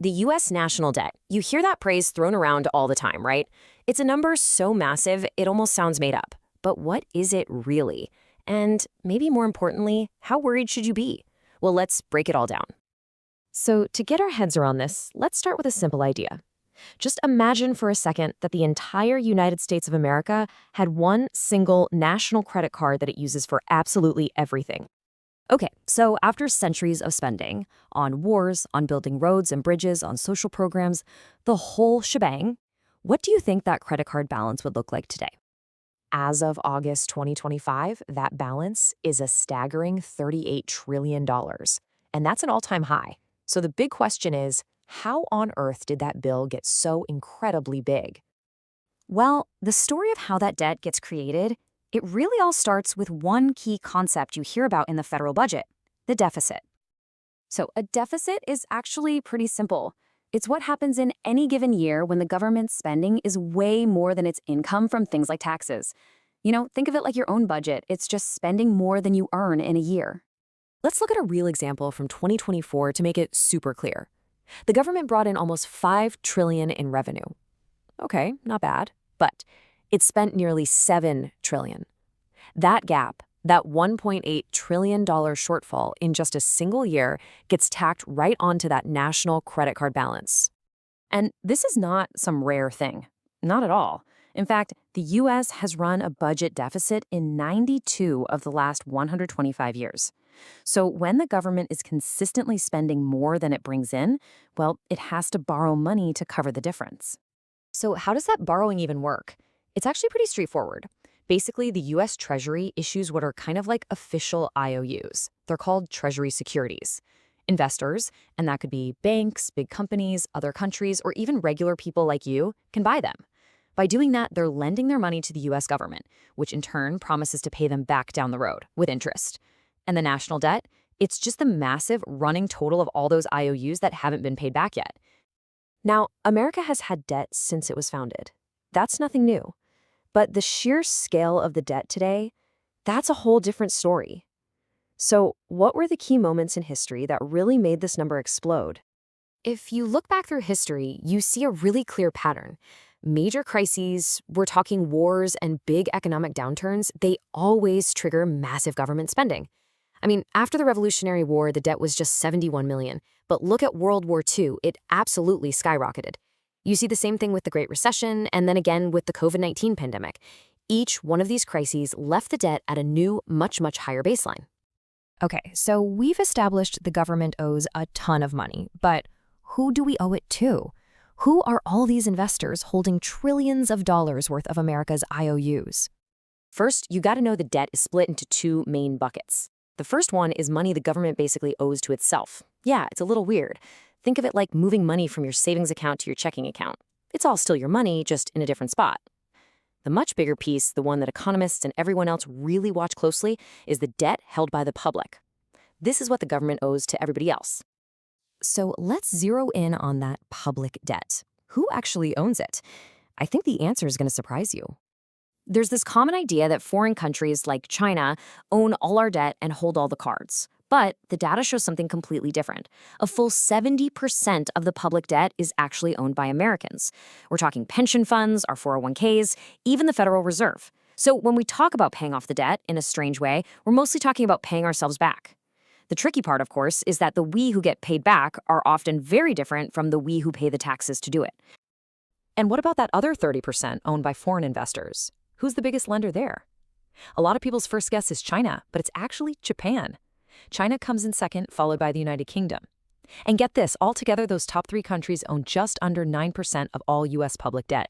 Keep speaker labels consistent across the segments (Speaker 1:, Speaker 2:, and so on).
Speaker 1: The U.S. national debt. You hear that praise thrown around all the time, right? It's a number so massive, it almost sounds made up. But what is it really? And maybe more importantly, how worried should you be? Well, let's break it all down. So to get our heads around this, let's start with a simple idea. Just imagine for a second that the entire United States of America had one single national credit card that it uses for absolutely everything. Okay, so after centuries of spending on wars, on building roads and bridges, on social programs, the whole shebang, what do you think that credit card balance would look like today? As of August 2025, that balance is a staggering $38 trillion. And that's an all-time high. So the big question is, how on earth did that bill get so incredibly big? Well, the story of how that debt gets created, it really all starts with one key concept you hear about in the federal budget, the deficit. So a deficit is actually pretty simple. It's what happens in any given year when the government's spending is way more than its income from things like taxes. Think of it like your own budget. It's just spending more than you earn in a year. Let's look at a real example from 2024 to make it super clear. The government brought in almost $5 trillion in revenue. Okay, not bad, but it spent nearly $7 trillion. That gap, that $1.8 trillion shortfall in just a single year, gets tacked right onto that national credit card balance. And this is not some rare thing. Not at all. In fact, the U.S. has run a budget deficit in 92 of the last 125 years. So when the government is consistently spending more than it brings in, well, it has to borrow money to cover the difference. So how does that borrowing even work? It's actually pretty straightforward. Basically, the U.S. Treasury issues what are kind of like official IOUs. They're called Treasury securities. Investors, and that could be banks, big companies, other countries, or even regular people like you, can buy them. By doing that, they're lending their money to the U.S. government, which in turn promises to pay them back down the road with interest. And the national debt, it's just the massive running total of all those IOUs that haven't been paid back yet. Now, America has had debt since it was founded. That's nothing new. But the sheer scale of the debt today, that's a whole different story. So what were the key moments in history that really made this number explode? If you look back through history, you see a really clear pattern. Major crises, we're talking wars and big economic downturns, they always trigger massive government spending. I mean, after the Revolutionary War, the debt was just $71 million. But look at World War II, it absolutely skyrocketed. You see the same thing with the Great Recession, and then again with the COVID-19 pandemic. Each one of these crises left the debt at a new, much, much higher baseline. Okay, so we've established the government owes a ton of money, but who do we owe it to? Who are all these investors holding trillions of dollars worth of America's IOUs? First, you got to know the debt is split into two main buckets. The first one is money the government basically owes to itself. Yeah, it's a little weird. Think of it like moving money from your savings account to your checking account. It's all still your money, just in a different spot. The much bigger piece, the one that economists and everyone else really watch closely, is the debt held by the public. This is what the government owes to everybody else. So let's zero in on that public debt. Who actually owns it? I think the answer is going to surprise you. There's this common idea that foreign countries like China own all our debt and hold all the cards. But the data shows something completely different. A full 70% of the public debt is actually owned by Americans. We're talking pension funds, our 401ks, even the Federal Reserve. So when we talk about paying off the debt in a strange way, we're mostly talking about paying ourselves back. The tricky part, of course, is that the we who get paid back are often very different from the we who pay the taxes to do it. And what about that other 30% owned by foreign investors? Who's the biggest lender there? A lot of people's first guess is China, but it's actually Japan. China comes in second, followed by the United Kingdom. And get this, altogether, those top three countries own just under 9% of all U.S. public debt.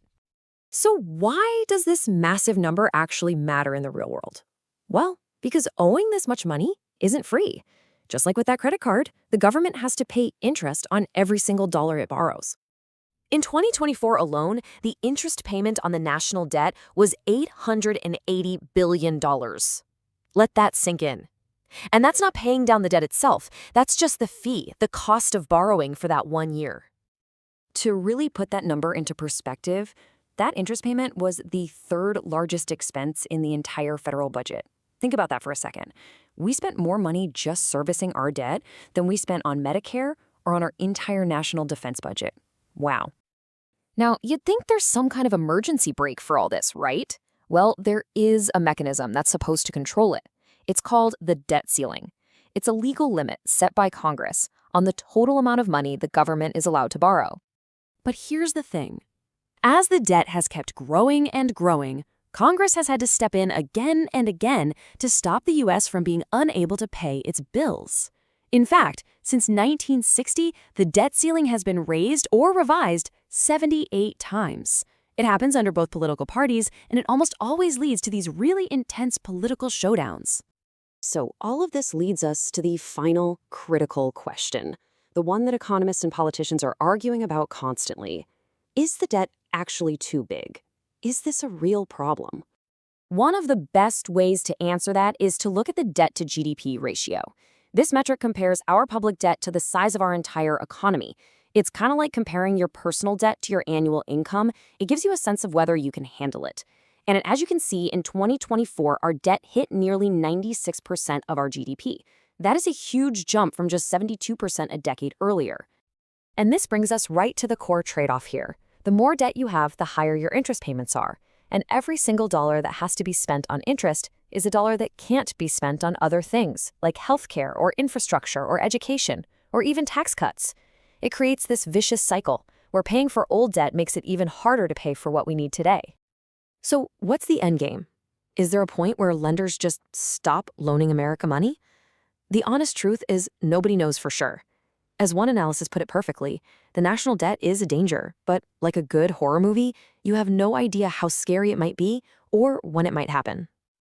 Speaker 1: So why does this massive number actually matter in the real world? Well, because owing this much money isn't free. Just like with that credit card, the government has to pay interest on every single dollar it borrows. In 2024 alone, the interest payment on the national debt was $880 billion. Let that sink in. And that's not paying down the debt itself. That's just the fee, the cost of borrowing for that 1 year. To really put that number into perspective, that interest payment was the third largest expense in the entire federal budget. Think about that for a second. We spent more money just servicing our debt than we spent on Medicare, or on our entire national defense budget. Wow. Now, you'd think there's some kind of emergency brake for all this, right? Well, there is a mechanism that's supposed to control it. It's called the debt ceiling. It's a legal limit set by Congress on the total amount of money the government is allowed to borrow. But here's the thing. As the debt has kept growing and growing, Congress has had to step in again and again to stop the U.S. from being unable to pay its bills. In fact, since 1960, the debt ceiling has been raised or revised 78 times. It happens under both political parties, and it almost always leads to these really intense political showdowns. So all of this leads us to the final critical question, the one that economists and politicians are arguing about constantly. Is the debt actually too big? Is this a real problem? One of the best ways to answer that is to look at the debt to GDP ratio. This metric compares our public debt to the size of our entire economy. It's kind of like comparing your personal debt to your annual income. It gives you a sense of whether you can handle it. And as you can see, in 2024, our debt hit nearly 96% of our GDP. That is a huge jump from just 72% a decade earlier. And this brings us right to the core trade-off here. The more debt you have, the higher your interest payments are. And every single dollar that has to be spent on interest is a dollar that can't be spent on other things, like healthcare or infrastructure or education, or even tax cuts. It creates this vicious cycle where paying for old debt makes it even harder to pay for what we need today. So what's the end game? Is there a point where lenders just stop loaning America money? The honest truth is nobody knows for sure. As one analysis put it perfectly, the national debt is a danger, but like a good horror movie, you have no idea how scary it might be or when it might happen.